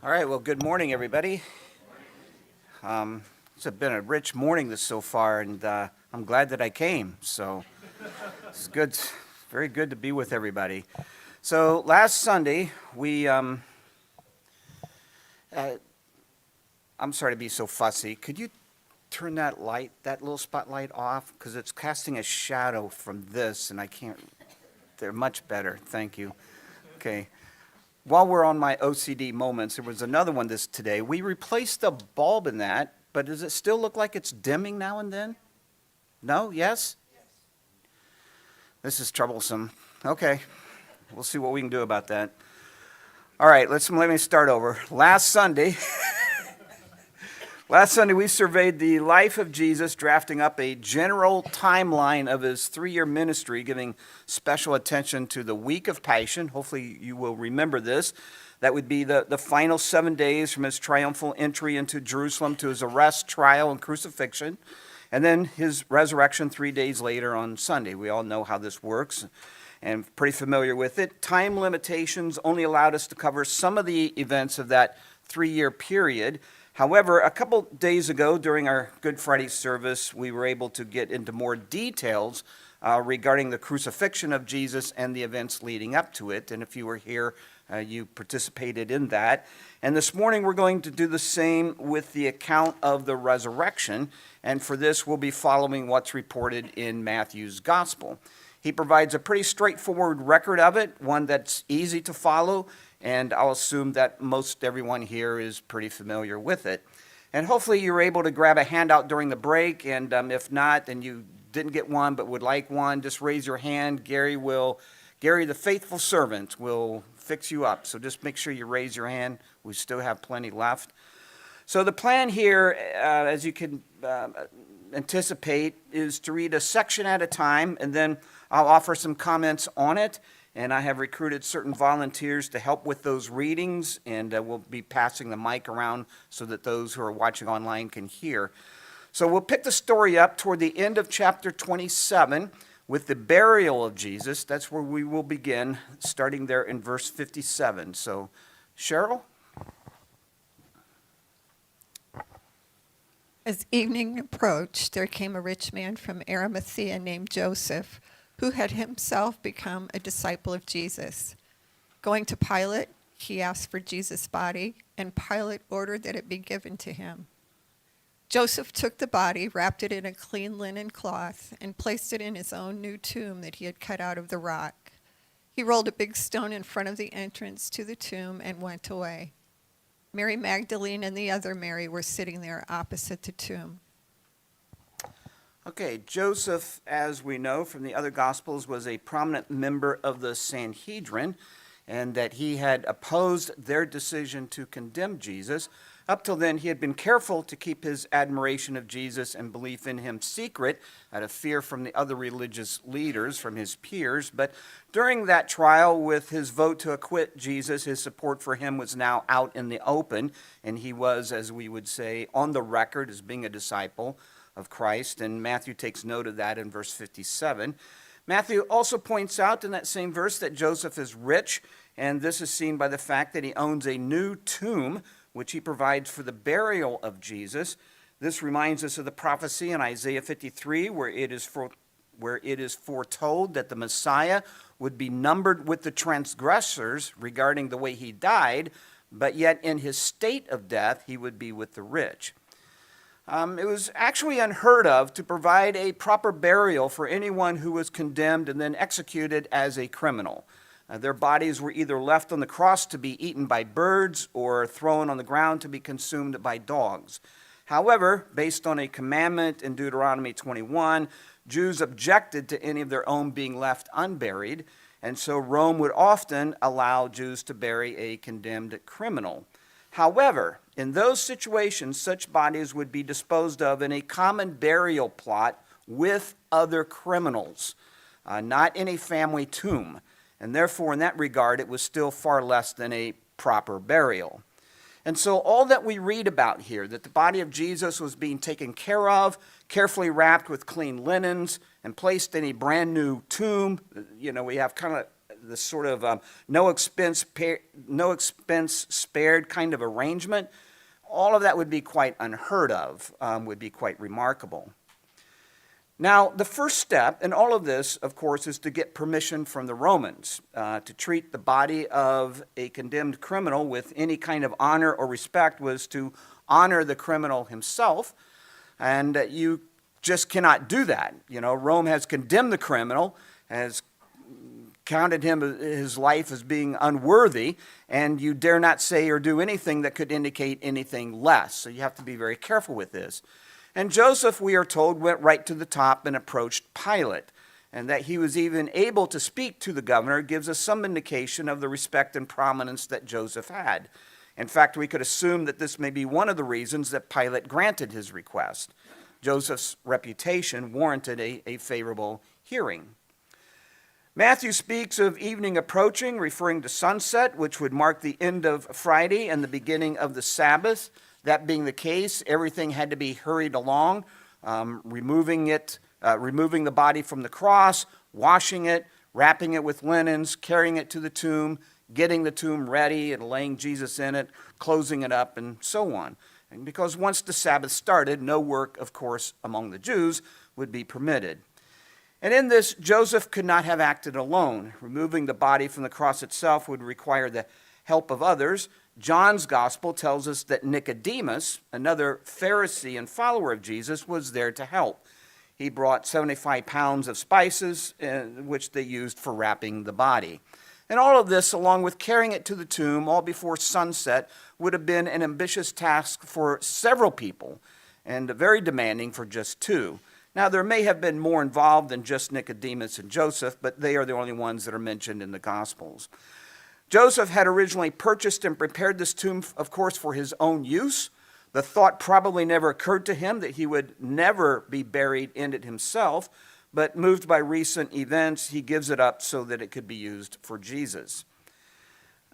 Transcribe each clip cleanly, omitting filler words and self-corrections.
All right, well, good morning, everybody. It's been a rich morning so far, and I'm glad that I came. So it's good, very good to be with everybody. So last Sunday, I'm sorry to be so fussy. Could you turn that little spotlight off? Because it's casting a shadow from this, and I can't, they're much better. Thank you. Okay. While we're on my OCD moments, there was another one today. We replaced the bulb in that, but does it still look like it's dimming now and then? No? Yes? This is troublesome. Okay. We'll see what we can do about that. All right, let me start over. Last Sunday, we surveyed the life of Jesus, drafting up a general timeline of his 3-year ministry, giving special attention to the week of Passion. Hopefully you will remember this. That would be the final 7 days from his triumphal entry into Jerusalem to his arrest, trial, and crucifixion, and then his resurrection 3 days later on Sunday. We all know how this works and pretty familiar with it. Time limitations only allowed us to cover some of the events of that 3-year period. However, a couple days ago during our Good Friday service, we were able to get into more details regarding the crucifixion of Jesus and the events leading up to it. And if you were here, you participated in that. And this morning we're going to do the same with the account of the resurrection. And for this, we'll be following what's reported in Matthew's gospel. He provides a pretty straightforward record of it, one that's easy to follow, and I'll assume that most everyone here is pretty familiar with it. And hopefully you're able to grab a handout during the break, and if not, and you didn't get one but would like one, just raise your hand. Gary, the faithful servant, will fix you up. So just make sure you raise your hand. We still have plenty left. So the plan here, as you can anticipate, is to read a section at a time, and then I'll offer some comments on it. And I have recruited certain volunteers to help with those readings, and we'll be passing the mic around so that those who are watching online can hear. So we'll pick the story up toward the end of chapter 27 with the burial of Jesus. That's where we will begin, starting there in verse 57. So, Cheryl? As evening approached, there came a rich man from Arimathea named Joseph, who had himself become a disciple of Jesus. Going to Pilate, he asked for Jesus' body, and Pilate ordered that it be given to him. Joseph took the body, wrapped it in a clean linen cloth, and placed it in his own new tomb that he had cut out of the rock. He rolled a big stone in front of the entrance to the tomb and went away. Mary Magdalene and the other Mary were sitting there opposite the tomb. Okay, Joseph, as we know from the other Gospels, was a prominent member of the Sanhedrin, and that he had opposed their decision to condemn Jesus. Up till then, he had been careful to keep his admiration of Jesus and belief in him secret out of fear from the other religious leaders, from his peers. But during that trial, with his vote to acquit Jesus, his support for him was now out in the open, and he was, as we would say, on the record as being a disciple of Christ, and Matthew takes note of that in verse 57. Matthew also points out in that same verse that Joseph is rich, and this is seen by the fact that he owns a new tomb, which he provides for the burial of Jesus. This reminds us of the prophecy in Isaiah 53, where it is foretold that the Messiah would be numbered with the transgressors regarding the way he died, but yet in his state of death, he would be with the rich. It was actually unheard of to provide a proper burial for anyone who was condemned and then executed as a criminal. Their bodies were either left on the cross to be eaten by birds or thrown on the ground to be consumed by dogs. However, based on a commandment in Deuteronomy 21, Jews objected to any of their own being left unburied, and so Rome would often allow Jews to bury a condemned criminal. However, in those situations, such bodies would be disposed of in a common burial plot with other criminals, not in a family tomb. And therefore, in that regard, it was still far less than a proper burial. And so all that we read about here, that the body of Jesus was being taken care of, carefully wrapped with clean linens, and placed in a brand new tomb, we have kind of the sort of no expense spared kind of arrangement, all of that would be quite unheard of, would be quite remarkable. Now, the first step in all of this, of course, is to get permission from the Romans to treat the body of a condemned criminal with any kind of honor or respect was to honor the criminal himself, and you just cannot do that. You know, Rome has condemned the criminal, has counted his life as being unworthy, and you dare not say or do anything that could indicate anything less. So you have to be very careful with this. And Joseph, we are told, went right to the top and approached Pilate. And that he was even able to speak to the governor gives us some indication of the respect and prominence that Joseph had. In fact, we could assume that this may be one of the reasons that Pilate granted his request. Joseph's reputation warranted a favorable hearing. Matthew speaks of evening approaching, referring to sunset, which would mark the end of Friday and the beginning of the Sabbath. That being the case, everything had to be hurried along, removing the body from the cross, washing it, wrapping it with linens, carrying it to the tomb, getting the tomb ready and laying Jesus in it, closing it up, and so on. And because once the Sabbath started, no work, of course, among the Jews would be permitted. And in this, Joseph could not have acted alone. Removing the body from the cross itself would require the help of others. John's gospel tells us that Nicodemus, another Pharisee and follower of Jesus, was there to help. He brought 75 pounds of spices, which they used for wrapping the body. And all of this, along with carrying it to the tomb, all before sunset, would have been an ambitious task for several people, and very demanding for just two. Now, there may have been more involved than just Nicodemus and Joseph, but they are the only ones that are mentioned in the Gospels. Joseph had originally purchased and prepared this tomb, of course, for his own use. The thought probably never occurred to him that he would never be buried in it himself, but moved by recent events, he gives it up so that it could be used for Jesus.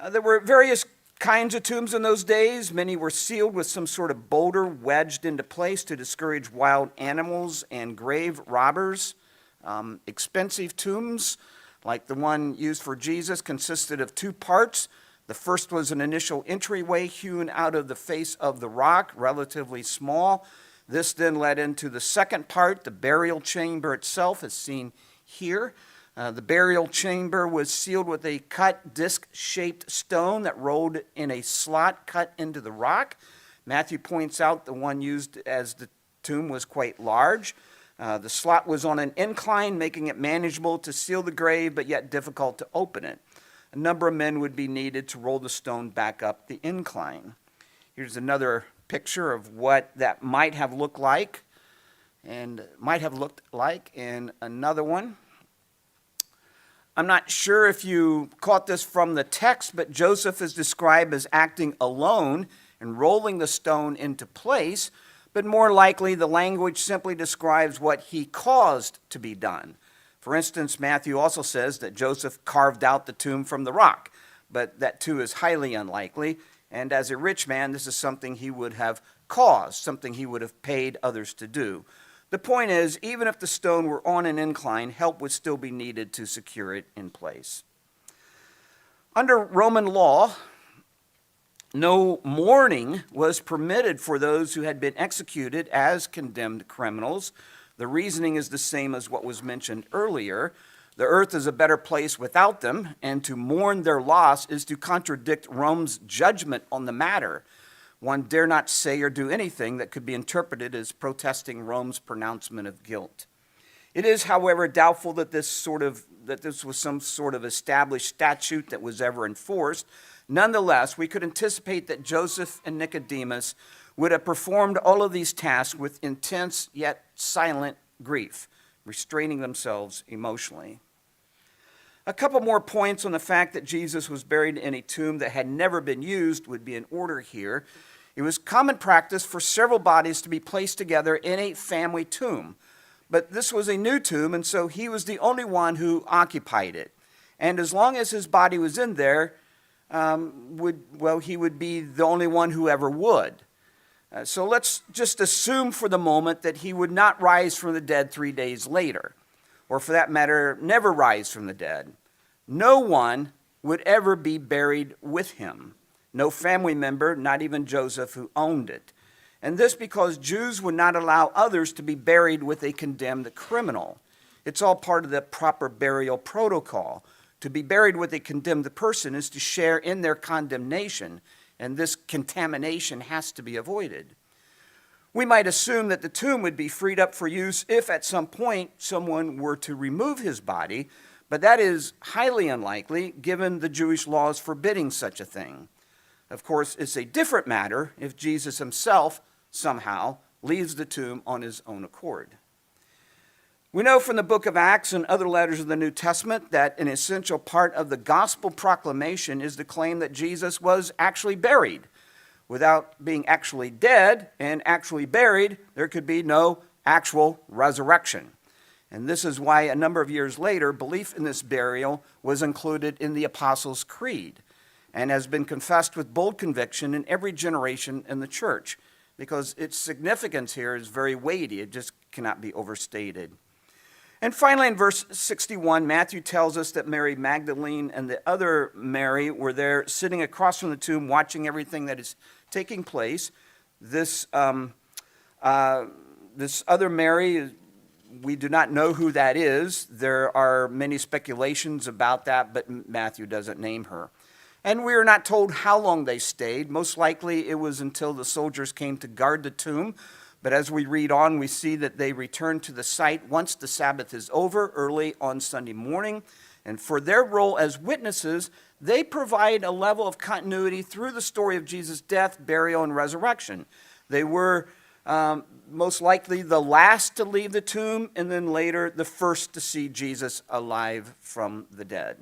There were various kinds of tombs in those days. Many were sealed with some sort of boulder wedged into place to discourage wild animals and grave robbers. Expensive tombs, like the one used for Jesus, consisted of two parts. The first was an initial entryway hewn out of the face of the rock, relatively small. This then led into the second part, the burial chamber itself, as seen here. The burial chamber was sealed with a cut disc-shaped stone that rolled in a slot cut into the rock. Matthew points out the one used as the tomb was quite large. The slot was on an incline, making it manageable to seal the grave, but yet difficult to open it. A number of men would be needed to roll the stone back up the incline. Here's another picture of what that might have looked like, and might have looked like in another one. I'm not sure if you caught this from the text, but Joseph is described as acting alone and rolling the stone into place, but more likely the language simply describes what he caused to be done. For instance, Matthew also says that Joseph carved out the tomb from the rock, but that too is highly unlikely, and as a rich man, this is something he would have caused, something he would have paid others to do. The point is, even if the stone were on an incline, help would still be needed to secure it in place. Under Roman law, no mourning was permitted for those who had been executed as condemned criminals. The reasoning is the same as what was mentioned earlier. The earth is a better place without them, and to mourn their loss is to contradict Rome's judgment on the matter. One dare not say or do anything that could be interpreted as protesting Rome's pronouncement of guilt. It is, however, doubtful that this was some sort of established statute that was ever enforced. Nonetheless, we could anticipate that Joseph and Nicodemus would have performed all of these tasks with intense yet silent grief, restraining themselves emotionally. A couple more points on the fact that Jesus was buried in a tomb that had never been used would be in order here. It was common practice for several bodies to be placed together in a family tomb. But this was a new tomb, and so he was the only one who occupied it. And as long as his body was in there, he would be the only one who ever would. So let's just assume for the moment that he would not rise from the dead 3 days later, or for that matter, never rise from the dead. no one would ever be buried with him. No family member, not even Joseph, who owned it. And this because Jews would not allow others to be buried with a condemned criminal. It's all part of the proper burial protocol. To be buried with a condemned person is to share in their condemnation, and this contamination has to be avoided. We might assume that the tomb would be freed up for use if at some point someone were to remove his body, but that is highly unlikely given the Jewish laws forbidding such a thing. Of course, it's a different matter if Jesus himself somehow leaves the tomb on his own accord. We know from the book of Acts and other letters of the New Testament that an essential part of the gospel proclamation is the claim that Jesus was actually buried. Without being actually dead and actually buried, there could be no actual resurrection. And this is why a number of years later, belief in this burial was included in the Apostles' Creed and has been confessed with bold conviction in every generation in the church, because its significance here is very weighty. It just cannot be overstated. And finally, in verse 61, Matthew tells us that Mary Magdalene and the other Mary were there sitting across from the tomb watching everything that is taking place. This other Mary, we do not know who that is. There are many speculations about that, but Matthew doesn't name her. And we are not told how long they stayed. Most likely it was until the soldiers came to guard the tomb. But as we read on, we see that they returned to the site once the Sabbath is over, early on Sunday morning. And for their role as witnesses, they provide a level of continuity through the story of Jesus' death, burial, and resurrection. They were most likely the last to leave the tomb, and then later the first to see Jesus alive from the dead.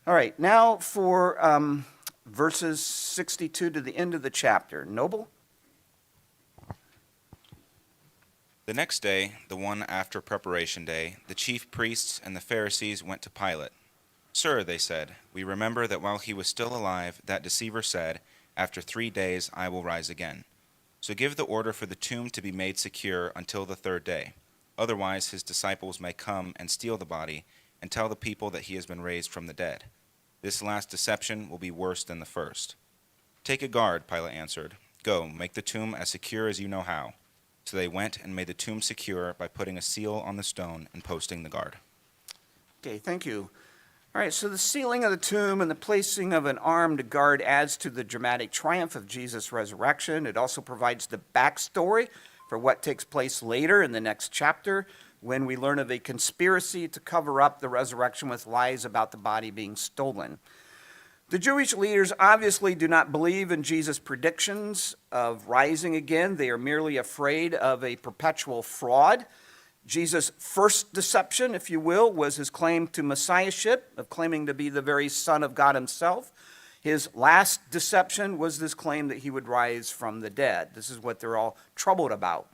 All right, now for verses 62 to the end of the chapter. Noble? The next day, the one after preparation day, the chief priests and the Pharisees went to Pilate. "Sir," they said, "we remember that while he was still alive, that deceiver said, 'After 3 days I will rise again.' So give the order for the tomb to be made secure until the 3rd day. Otherwise his disciples may come and steal the body and tell the people that he has been raised from the dead. This last deception will be worse than the first." "Take a guard," Pilate answered. "Go, make the tomb as secure as you know how." So they went and made the tomb secure by putting a seal on the stone and posting the guard. Okay, thank you. All right, so the sealing of the tomb and the placing of an armed guard adds to the dramatic triumph of Jesus' resurrection. It also provides the backstory for what takes place later in the next chapter, when we learn of a conspiracy to cover up the resurrection with lies about the body being stolen. The Jewish leaders obviously do not believe in Jesus' predictions of rising again. They are merely afraid of a perpetual fraud. Jesus' first deception, if you will, was his claim to messiahship, of claiming to be the very Son of God himself. His last deception was this claim that he would rise from the dead. This is what they're all troubled about.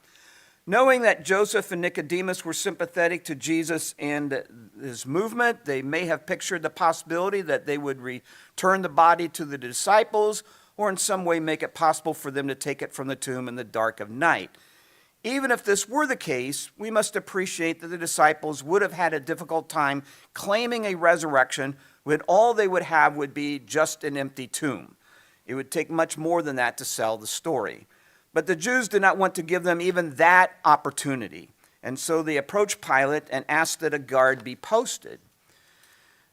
Knowing that Joseph and Nicodemus were sympathetic to Jesus and his movement, they may have pictured the possibility that they would return the body to the disciples or in some way make it possible for them to take it from the tomb in the dark of night. Even if this were the case, we must appreciate that the disciples would have had a difficult time claiming a resurrection when all they would have would be just an empty tomb. It would take much more than that to sell the story. But the Jews did not want to give them even that opportunity. And so they approached Pilate and asked that a guard be posted.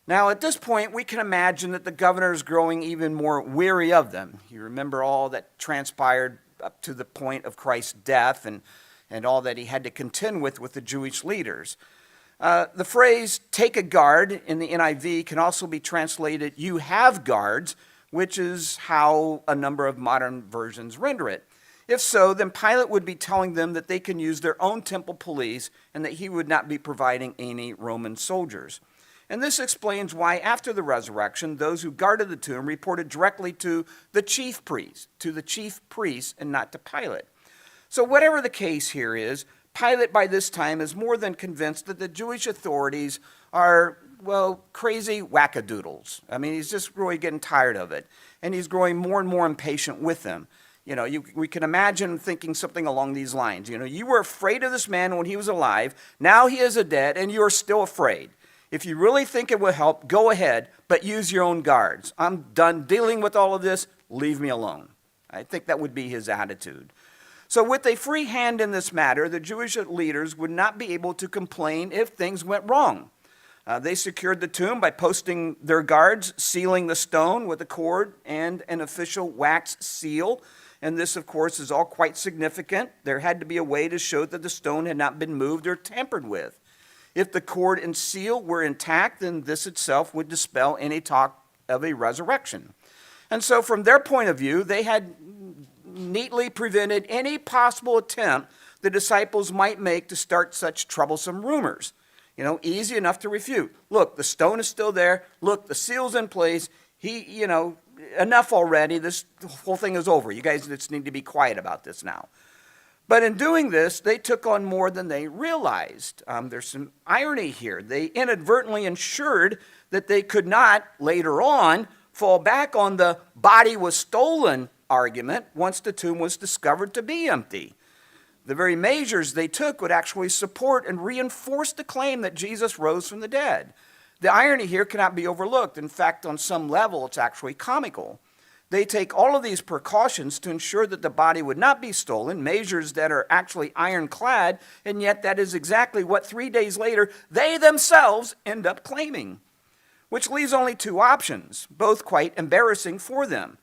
Now, at this point, we can imagine that the governor is growing even more weary of them. You remember all that transpired up to the point of Christ's death and all that he had to contend with the Jewish leaders. The phrase, "take a guard," in the NIV can also be translated, "you have guards," which is how a number of modern versions render it. If so, then Pilate would be telling them that they can use their own temple police and that he would not be providing any Roman soldiers. And this explains why, after the resurrection, those who guarded the tomb reported directly to the chief priest, and not to Pilate. So whatever the case here is, Pilate by this time is more than convinced that the Jewish authorities are, well, crazy wackadoodles. I mean, he's just really getting tired of it. And he's growing more and more impatient with them. You know, we can imagine thinking something along these lines. You know, you were afraid of this man when he was alive. Now he is dead, and you are still afraid. If you really think it will help, go ahead, but use your own guards. I'm done dealing with all of this. Leave me alone. I think that would be his attitude. So with a free hand in this matter, the Jewish leaders would not be able to complain if things went wrong. They secured the tomb by posting their guards, sealing the stone with a cord and an official wax seal. And this, of course, is all quite significant. There had to be a way to show that the stone had not been moved or tampered with. If the cord and seal were intact, then this itself would dispel any talk of a resurrection. And so from their point of view, they had neatly prevented any possible attempt the disciples might make to start such troublesome rumors. Easy enough to refute. Look, the stone is still there. Look, the seal's in place. Enough already. This whole thing is over. You guys just need to be quiet about this now. But in doing this, they took on more than they realized. There's some irony here. They inadvertently ensured that they could not, later on, fall back on the body was stolen argument once the tomb was discovered to be empty. The very measures they took would actually support and reinforce the claim that Jesus rose from the dead. The irony here cannot be overlooked. In fact, on some level, it's actually comical. They take all of these precautions to ensure that the body would not be stolen, measures that are actually ironclad, and yet that is exactly what 3 days later they themselves end up claiming, which leaves only two options, both quite embarrassing for them.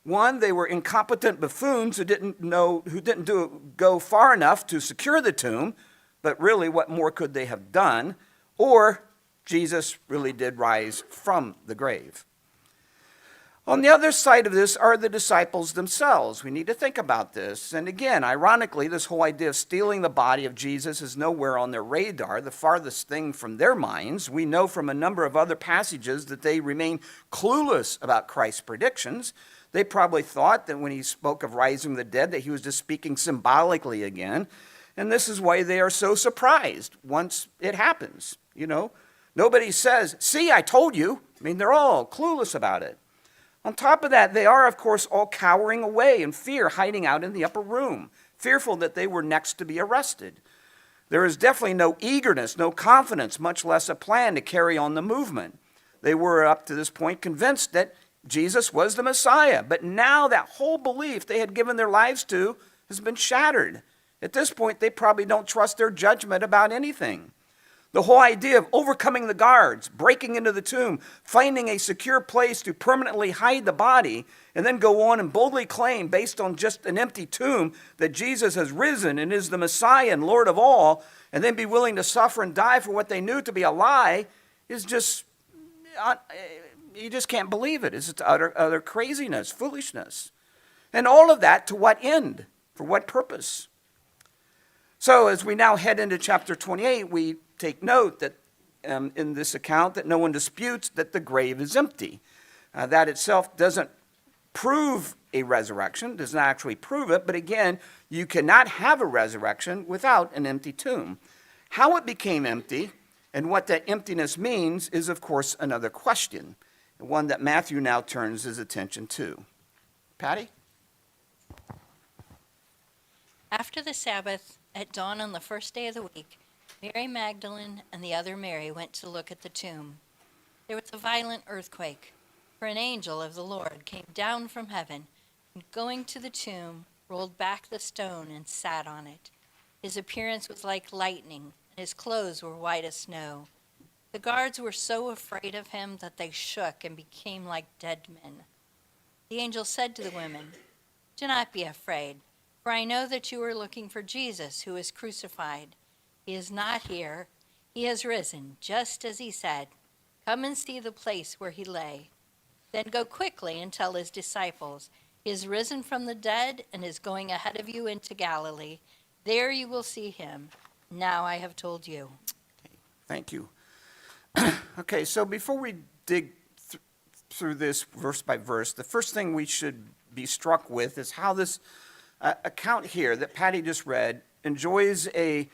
One, they were incompetent buffoons who didn't go far enough to secure the tomb, but really what more could they have done? Or Jesus really did rise from the grave. On the other side of this are the disciples themselves. We need to think about this. And again, ironically, this whole idea of stealing the body of Jesus is nowhere on their radar, the farthest thing from their minds. We know from a number of other passages that they remain clueless about Christ's predictions. They probably thought that when he spoke of rising from the dead, that he was just speaking symbolically again. And this is why they are so surprised once it happens. Nobody says, see, I told you. They're all clueless about it. On top of that, they are, of course, all cowering away in fear, hiding out in the upper room, fearful that they were next to be arrested. There is definitely no eagerness, no confidence, much less a plan to carry on the movement. They were, up to this point, convinced that Jesus was the Messiah, but now that whole belief they had given their lives to has been shattered. At this point, they probably don't trust their judgment about anything. The whole idea of overcoming the guards, breaking into the tomb, finding a secure place to permanently hide the body, and then go on and boldly claim, based on just an empty tomb, that Jesus has risen and is the Messiah and Lord of all, and then be willing to suffer and die for what they knew to be a lie, is just, you just can't believe it. It's utter craziness, foolishness. And all of that to what end? For what purpose? So as we now head into chapter 28, we take note that in this account that no one disputes that the grave is empty. That itself doesn't prove a resurrection, does not actually prove it, but again, you cannot have a resurrection without an empty tomb. How it became empty and what that emptiness means is, of course, another question, one that Matthew now turns his attention to. Patty? After the Sabbath, at dawn on the first day of the week, Mary Magdalene and the other Mary went to look at the tomb. There was a violent earthquake, for an angel of the Lord came down from heaven, and going to the tomb, rolled back the stone and sat on it. His appearance was like lightning, and his clothes were white as snow. The guards were so afraid of him that they shook and became like dead men. The angel said to the women, "Do not be afraid, for I know that you are looking for Jesus, who is crucified. He is not here. He has risen, just as he said. Come and see the place where he lay. Then go quickly and tell his disciples, he is risen from the dead and is going ahead of you into Galilee. There you will see him. Now I have told you." Thank you. Okay, so before we dig through this verse by verse, the first thing we should be struck with is how this account here that Patty just read enjoys a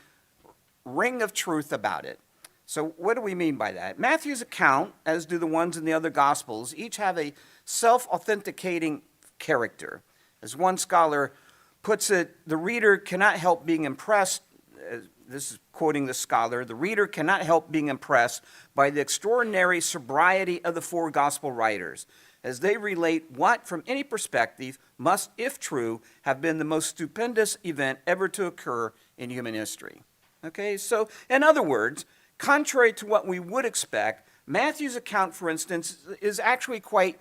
ring of truth about it. So what do we mean by that? Matthew's account, as do the ones in the other Gospels, each have a self-authenticating character. As one scholar puts it, the reader cannot help being impressed this is quoting the scholar, the reader cannot help being impressed by the extraordinary sobriety of the four gospel writers, as they relate what, from any perspective, must, if true, have been the most stupendous event ever to occur in human history. Okay, so in other words, contrary to what we would expect, Matthew's account, for instance, is actually quite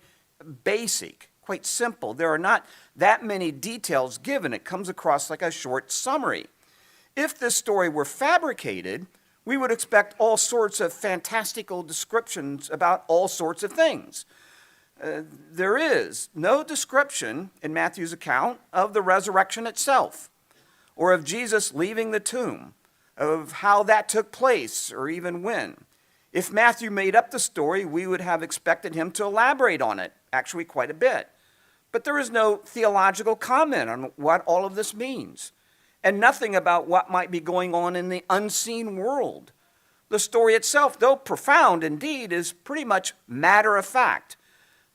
basic, quite simple. There are not that many details given. It comes across like a short summary. If this story were fabricated, we would expect all sorts of fantastical descriptions about all sorts of things. There is no description in Matthew's account of the resurrection itself, or of Jesus leaving the tomb, of how that took place, or even when. If Matthew made up the story, we would have expected him to elaborate on it, actually quite a bit. But there is no theological comment on what all of this means, and nothing about what might be going on in the unseen world. The story itself, though profound indeed, is pretty much matter of fact.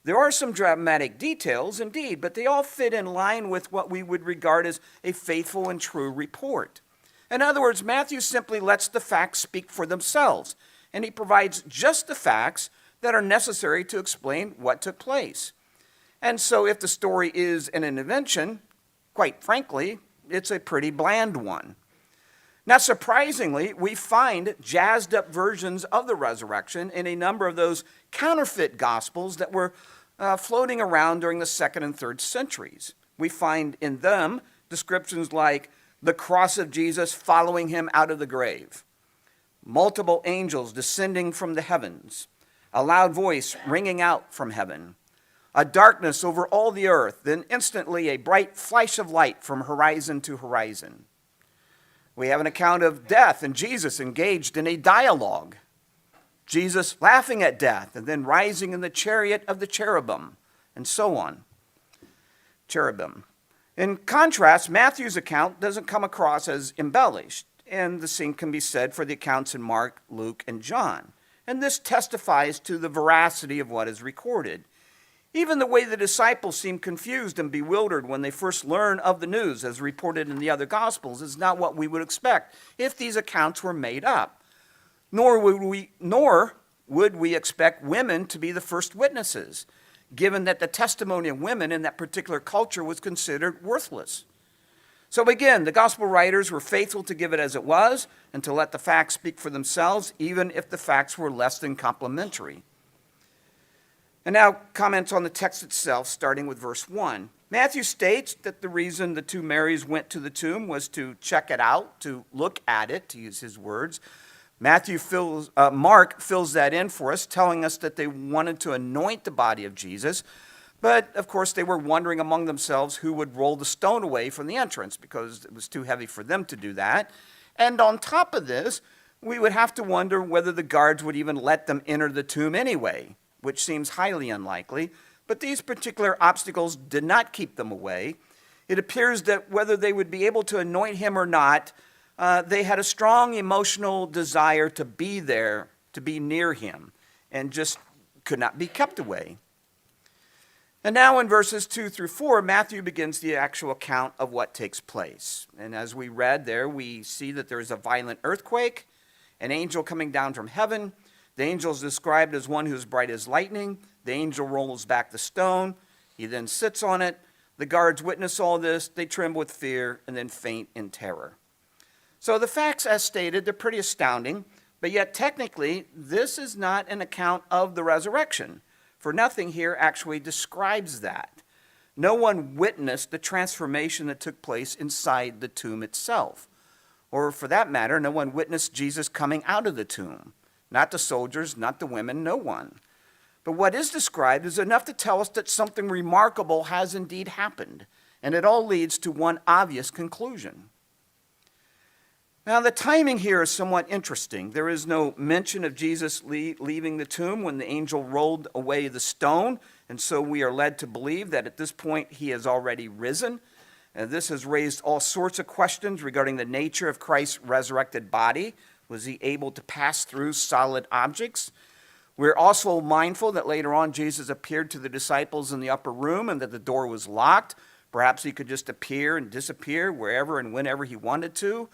There are some dramatic details, indeed, but they all fit in line with what we would regard as a faithful and true report. In other words, Matthew simply lets the facts speak for themselves, and he provides just the facts that are necessary to explain what took place. And so if the story is an invention, quite frankly, it's a pretty bland one. Not surprisingly, we find jazzed up versions of the resurrection in a number of those counterfeit gospels that were floating around during the 2nd and 3rd centuries. We find in them descriptions like the cross of Jesus following him out of the grave, multiple angels descending from the heavens, a loud voice ringing out from heaven, a darkness over all the earth, then instantly a bright flash of light from horizon to horizon. We have an account of death and Jesus engaged in a dialogue. Jesus laughing at death and then rising in the chariot of the cherubim, and so on. Cherubim. In contrast, Matthew's account doesn't come across as embellished, and the same can be said for the accounts in Mark, Luke, and John. And this testifies to the veracity of what is recorded. Even the way the disciples seem confused and bewildered when they first learn of the news, as reported in the other Gospels, is not what we would expect if these accounts were made up. Nor would we expect women to be the first witnesses, given that the testimony of women in that particular culture was considered worthless. So again, the gospel writers were faithful to give it as it was and to let the facts speak for themselves, even if the facts were less than complimentary. And now comments on the text itself, starting with verse 1. Matthew states that the reason the two Marys went to the tomb was to check it out, to look at it, to use his words. Mark fills that in for us, telling us that they wanted to anoint the body of Jesus, but of course they were wondering among themselves who would roll the stone away from the entrance because it was too heavy for them to do that. And on top of this, we would have to wonder whether the guards would even let them enter the tomb anyway, which seems highly unlikely. But these particular obstacles did not keep them away. It appears that whether they would be able to anoint him or not, they had a strong emotional desire to be there, to be near him, and just could not be kept away. And now in verses 2 through 4, Matthew begins the actual account of what takes place. And as we read there, we see that there is a violent earthquake, an angel coming down from heaven. The angel is described as one who is bright as lightning. The angel rolls back the stone. He then sits on it. The guards witness all this. They tremble with fear and then faint in terror. So the facts, as stated, they're pretty astounding, but yet technically, this is not an account of the resurrection, for nothing here actually describes that. No one witnessed the transformation that took place inside the tomb itself. Or for that matter, no one witnessed Jesus coming out of the tomb. Not the soldiers, not the women, no one. But what is described is enough to tell us that something remarkable has indeed happened, and it all leads to one obvious conclusion. Now, the timing here is somewhat interesting. There is no mention of Jesus leaving the tomb when the angel rolled away the stone, and so we are led to believe that at this point he has already risen. And this has raised all sorts of questions regarding the nature of Christ's resurrected body. Was he able to pass through solid objects? We're also mindful that later on Jesus appeared to the disciples in the upper room and that the door was locked. Perhaps he could just appear and disappear wherever and whenever he wanted to.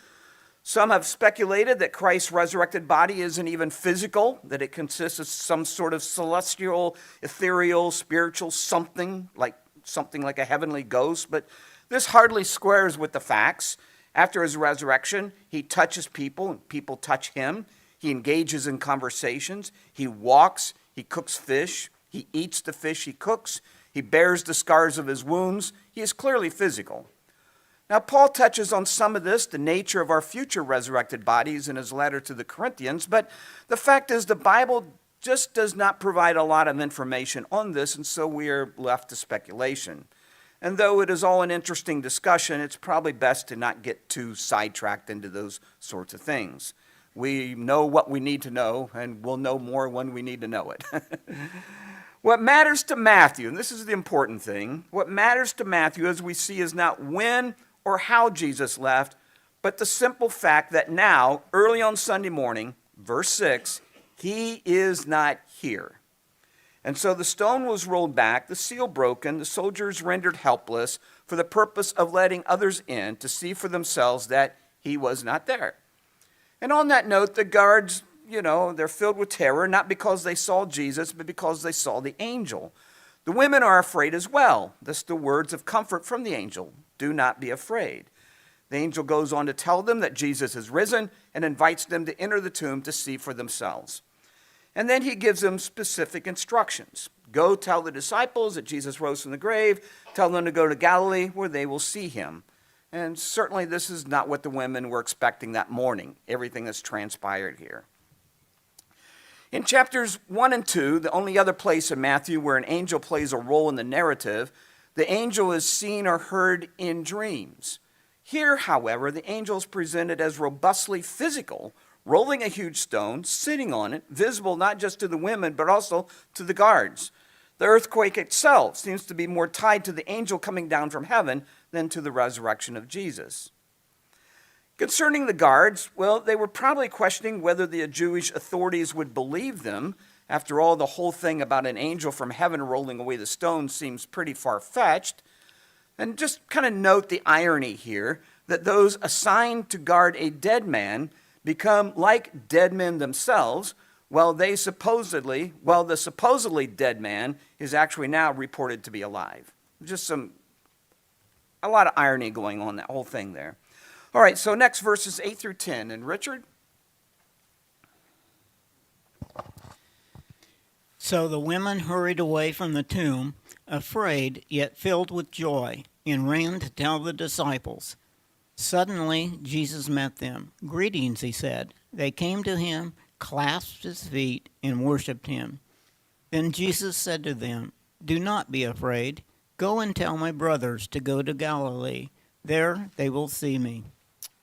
Some have speculated that Christ's resurrected body isn't even physical, that it consists of some sort of celestial, ethereal, spiritual something like a heavenly ghost, but this hardly squares with the facts. After his resurrection, he touches people and people touch him. He engages in conversations. He walks. He cooks fish. He eats the fish he cooks. He bears the scars of his wounds. He is clearly physical. Now, Paul touches on some of this, the nature of our future resurrected bodies, in his letter to the Corinthians, but the fact is the Bible just does not provide a lot of information on this, and so we are left to speculation. And though it is all an interesting discussion, it's probably best to not get too sidetracked into those sorts of things. We know what we need to know, and we'll know more when we need to know it. What matters to Matthew, and this is the important thing, what matters to Matthew, as we see, is not when or how Jesus left, but the simple fact that now, early on Sunday morning, verse 6, he is not here. And so the stone was rolled back, the seal broken, the soldiers rendered helpless for the purpose of letting others in to see for themselves that he was not there. And on that note, the guards, they're filled with terror, not because they saw Jesus, but because they saw the angel. The women are afraid as well. This the words of comfort from the angel. Do not be afraid. The angel goes on to tell them that Jesus is risen and invites them to enter the tomb to see for themselves. And then he gives them specific instructions. Go tell the disciples that Jesus rose from the grave. Tell them to go to Galilee where they will see him. And certainly this is not what the women were expecting that morning, everything that's transpired here. In chapters 1 and 2, the only other place in Matthew where an angel plays a role in the narrative, the angel is seen or heard in dreams. Here, however, the angel is presented as robustly physical, rolling a huge stone, sitting on it, visible not just to the women, but also to the guards. The earthquake itself seems to be more tied to the angel coming down from heaven than to the resurrection of Jesus. Concerning the guards, well, they were probably questioning whether the Jewish authorities would believe them. After all, the whole thing about an angel from heaven rolling away the stone seems pretty far-fetched. And just kind of note the irony here, that those assigned to guard a dead man become like dead men themselves, while the supposedly dead man is actually now reported to be alive. Just a lot of irony going on, that whole thing there. All right, so next verses 8 through 10. And Richard? So the women hurried away from the tomb, afraid yet filled with joy, and ran to tell the disciples. Suddenly Jesus met them. Greetings, he said. They came to him, clasped his feet, and worshipped him. Then Jesus said to them, Do not be afraid. Go and tell my brothers to go to Galilee. There they will see me.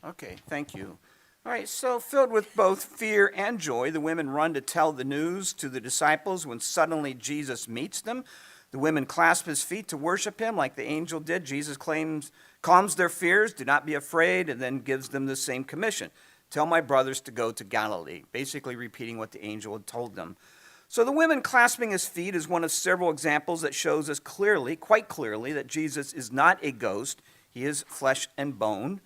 Okay, thank you. All right, so filled with both fear and joy, the women run to tell the news to the disciples when suddenly Jesus meets them. The women clasp his feet to worship him like the angel did. Jesus calms their fears, do not be afraid, and then gives them the same commission. Tell my brothers to go to Galilee, basically repeating what the angel had told them. So the women clasping his feet is one of several examples that shows us quite clearly, that Jesus is not a ghost. He is flesh and bone.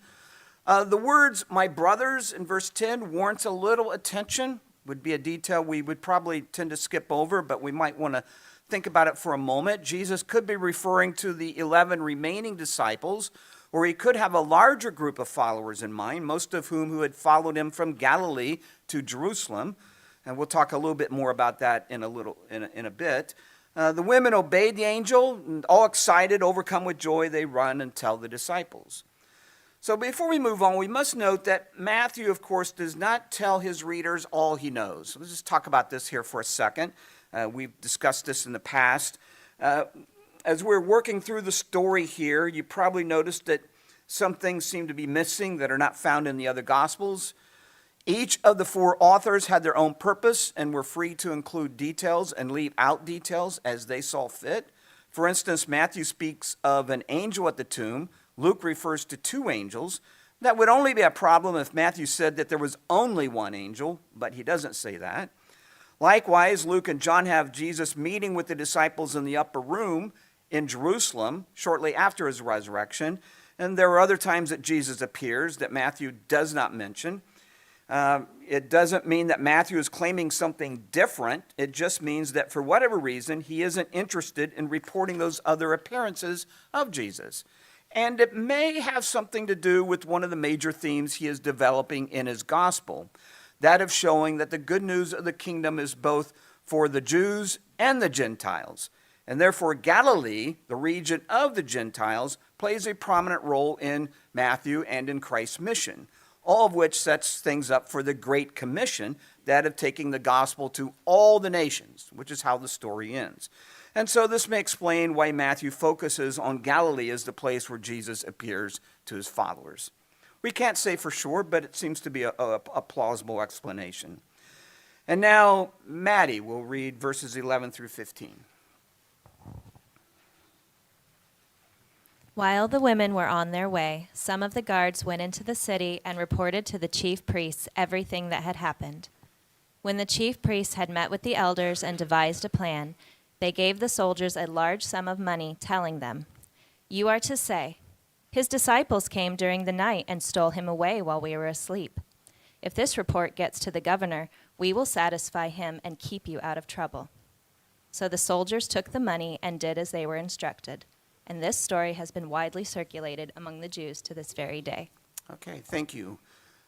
The words, my brothers, in verse 10 warrants a little attention. Would be a detail we would probably tend to skip over, but we might want to think about it for a moment. Jesus could be referring to the 11 remaining disciples, or he could have a larger group of followers in mind, most of whom who had followed him from Galilee to Jerusalem. And we'll talk a little bit more about that in a bit. The women obeyed the angel, and all excited, overcome with joy, they run and tell the disciples. So before we move on, we must note that Matthew, of course, does not tell his readers all he knows. Let's just talk about this here for a second. We've discussed this in the past. As we're working through the story here, you probably noticed that some things seem to be missing that are not found in the other Gospels. Each of the 4 authors had their own purpose and were free to include details and leave out details as they saw fit. For instance, Matthew speaks of an angel at the tomb. Luke refers to 2 angels. That would only be a problem if Matthew said that there was only one angel, but he doesn't say that. Likewise, Luke and John have Jesus meeting with the disciples in the upper room in Jerusalem shortly after his resurrection. And there are other times that Jesus appears that Matthew does not mention. It doesn't mean that Matthew is claiming something different. It just means that for whatever reason, he isn't interested in reporting those other appearances of Jesus. And it may have something to do with one of the major themes he is developing in his gospel, that of showing that the good news of the kingdom is both for the Jews and the Gentiles. And therefore, Galilee, the region of the Gentiles, plays a prominent role in Matthew and in Christ's mission, all of which sets things up for the Great Commission, that of taking the gospel to all the nations, which is how the story ends. And so this may explain why Matthew focuses on Galilee as the place where Jesus appears to his followers. We can't say for sure, but it seems to be a plausible explanation. And now, Maddie will read verses 11 through 15. While the women were on their way, some of the guards went into the city and reported to the chief priests everything that had happened. When the chief priests had met with the elders and devised a plan, they gave the soldiers a large sum of money, telling them, "You are to say, 'His disciples came during the night and stole him away while we were asleep.' If this report gets to the governor, we will satisfy him and keep you out of trouble." So the soldiers took the money and did as they were instructed. And this story has been widely circulated among the Jews to this very day. Okay, thank you.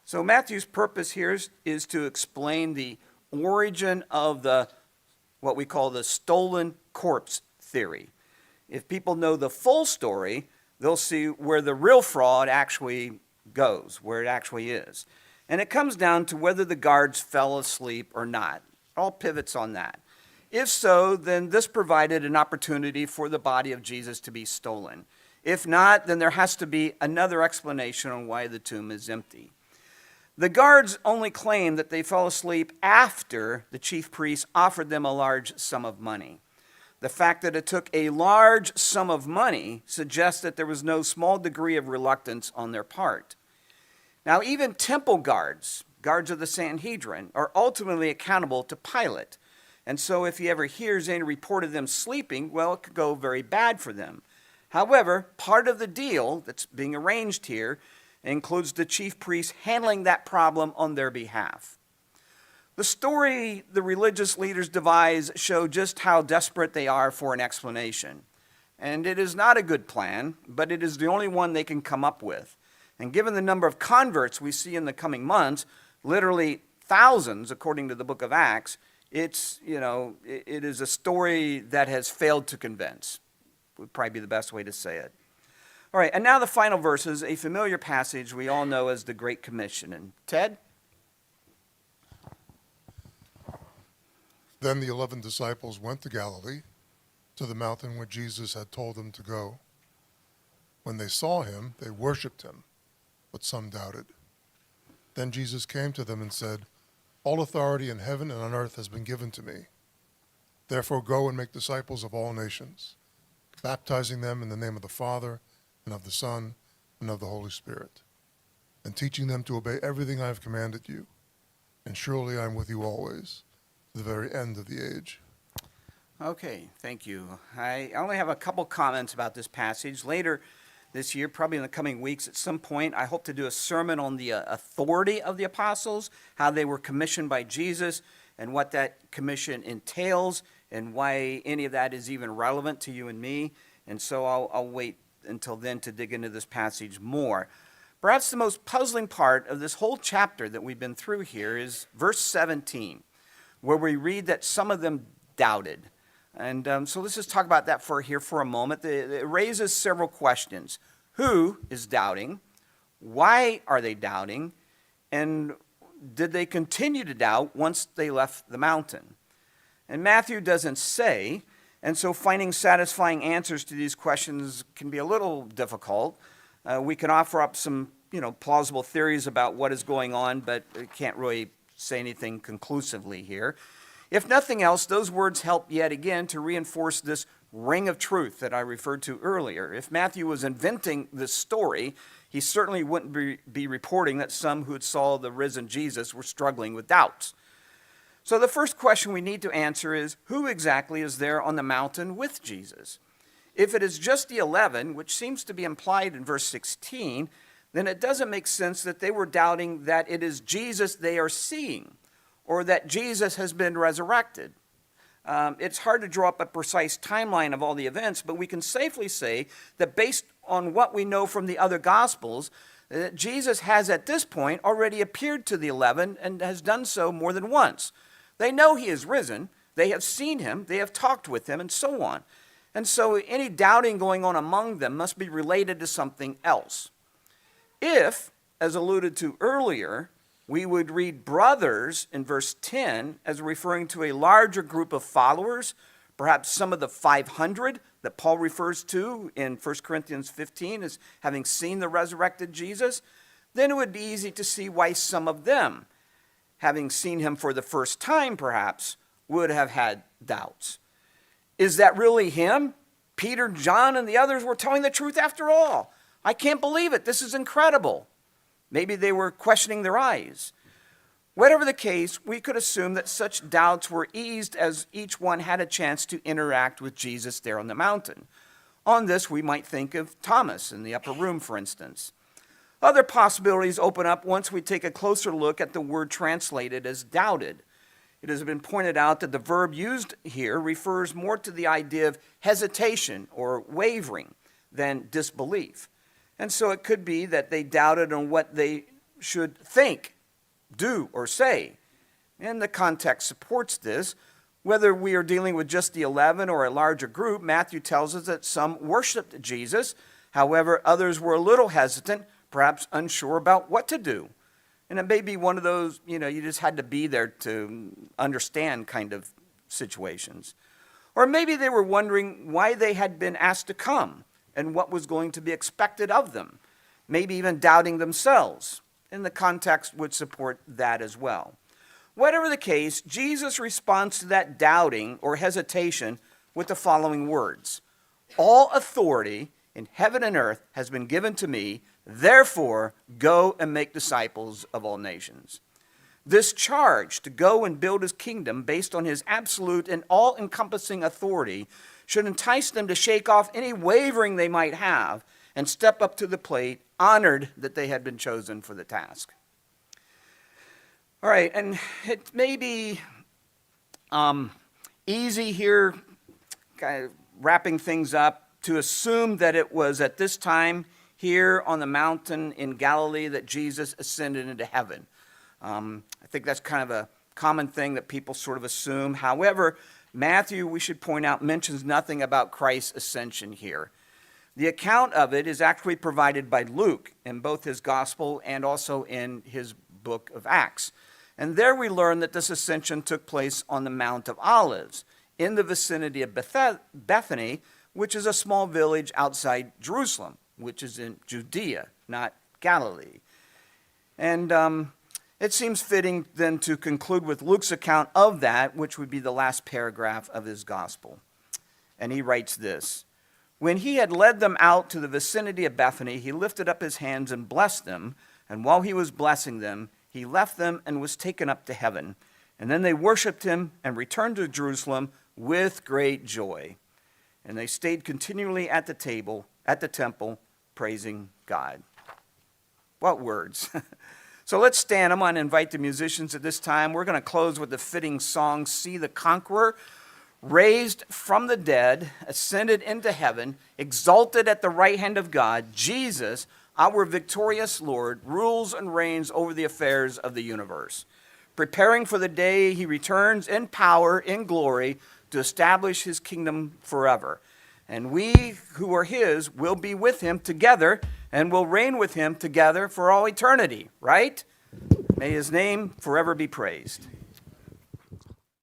So Matthew's purpose here is to explain the origin of what we call the stolen corpse theory. If people know the full story, they'll see where the real fraud actually goes, where it actually is. And it comes down to whether the guards fell asleep or not. It all pivots on that. If so, then this provided an opportunity for the body of Jesus to be stolen. If not, then there has to be another explanation on why the tomb is empty. The guards only claim that they fell asleep after the chief priests offered them a large sum of money. The fact that it took a large sum of money suggests that there was no small degree of reluctance on their part. Now, even temple guards of the Sanhedrin, are ultimately accountable to Pilate. And so if he ever hears any report of them sleeping, well, it could go very bad for them. However, part of the deal that's being arranged here includes the chief priests handling that problem on their behalf. The story the religious leaders devise show just how desperate they are for an explanation. And it is not a good plan, but it is the only one they can come up with. And given the number of converts we see in the coming months, literally thousands, according to the book of Acts, it is a story that has failed to convince. Would probably be the best way to say it. All right, and now the final verses, a familiar passage we all know as the Great Commission. And Ted? Then the 11 disciples went to Galilee, to the mountain where Jesus had told them to go. When they saw him, they worshipped him, but some doubted. Then Jesus came to them and said, "All authority in heaven and on earth has been given to me. Therefore go and make disciples of all nations, baptizing them in the name of the Father and of the Son and of the Holy Spirit, and teaching them to obey everything I have commanded you. And surely I am with you always, to the very end of the age." Okay, thank you. I only have a couple comments about this passage. Later this year, probably in the coming weeks, at some point, I hope to do a sermon on the authority of the apostles, how they were commissioned by Jesus, and what that commission entails, and why any of that is even relevant to you and me. And so I'll wait until then to dig into this passage more. Perhaps the most puzzling part of this whole chapter that we've been through here is verse 17, where we read that some of them doubted. And so let's just talk about that for a moment. It raises several questions. Who is doubting? Why are they doubting? And did they continue to doubt once they left the mountain? And Matthew doesn't say, and so finding satisfying answers to these questions can be a little difficult. We can offer up some, plausible theories about what is going on, but we can't really say anything conclusively here. If nothing else, those words help yet again to reinforce this ring of truth that I referred to earlier. If Matthew was inventing this story, he certainly wouldn't be reporting that some who had saw the risen Jesus were struggling with doubts. So the first question we need to answer is, who exactly is there on the mountain with Jesus? If it is just the 11, which seems to be implied in verse 16, then it doesn't make sense that they were doubting that it is Jesus they are seeing, or that Jesus has been resurrected. It's hard to draw up a precise timeline of all the events, but we can safely say that based on what we know from the other Gospels, that Jesus has at this point already appeared to the 11 and has done so more than once. They know he is risen, they have seen him, they have talked with him, and so on. And so any doubting going on among them must be related to something else. If, as alluded to earlier, we would read brothers in verse 10 as referring to a larger group of followers, perhaps some of the 500 that Paul refers to in 1 Corinthians 15 as having seen the resurrected Jesus, then it would be easy to see why some of them, having seen him for the first time perhaps, would have had doubts. Is that really him? Peter, John, and the others were telling the truth after all. I can't believe it. This is incredible. Maybe they were questioning their eyes. Whatever the case, we could assume that such doubts were eased as each one had a chance to interact with Jesus there on the mountain. On this, we might think of Thomas in the upper room, for instance. Other possibilities open up once we take a closer look at the word translated as doubted. It has been pointed out that the verb used here refers more to the idea of hesitation or wavering than disbelief. And so it could be that they doubted on what they should think, do, or say. And the context supports this. Whether we are dealing with just the 11 or a larger group, Matthew tells us that some worshiped Jesus. However, others were a little hesitant, perhaps unsure about what to do. And it may be one of those, you just had to be there to understand kind of situations. Or maybe they were wondering why they had been asked to come and what was going to be expected of them, maybe even doubting themselves. And the context would support that as well. Whatever the case, Jesus responds to that doubting or hesitation with the following words: "All authority in heaven and earth has been given to me, therefore go and make disciples of all nations." This charge to go and build his kingdom based on his absolute and all-encompassing authority should entice them to shake off any wavering they might have and step up to the plate, honored that they had been chosen for the task. All right, and it may be easy here, kind of wrapping things up, to assume that it was at this time here on the mountain in Galilee that Jesus ascended into heaven. I think that's kind of a common thing that people sort of assume. However, Matthew, we should point out, mentions nothing about Christ's ascension here. The account of it is actually provided by Luke in both his gospel and also in his book of Acts. And there we learn that this ascension took place on the Mount of Olives in the vicinity of Bethany, which is a small village outside Jerusalem, which is in Judea, not Galilee. And it seems fitting then to conclude with Luke's account of that, which would be the last paragraph of his gospel. And he writes this: "When he had led them out to the vicinity of Bethany, he lifted up his hands and blessed them. And while he was blessing them, he left them and was taken up to heaven. And then they worshiped him and returned to Jerusalem with great joy. And they stayed continually at the temple, praising God." What words? So let's stand. I'm going to invite the musicians at this time. We're going to close with the fitting song, "See the Conqueror, raised from the dead, ascended into heaven, exalted at the right hand of God, Jesus, our victorious Lord, rules and reigns over the affairs of the universe, preparing for the day he returns in power, in glory, to establish his kingdom forever. And we who are his will be with him together and will reign with him together for all eternity," right? May his name forever be praised.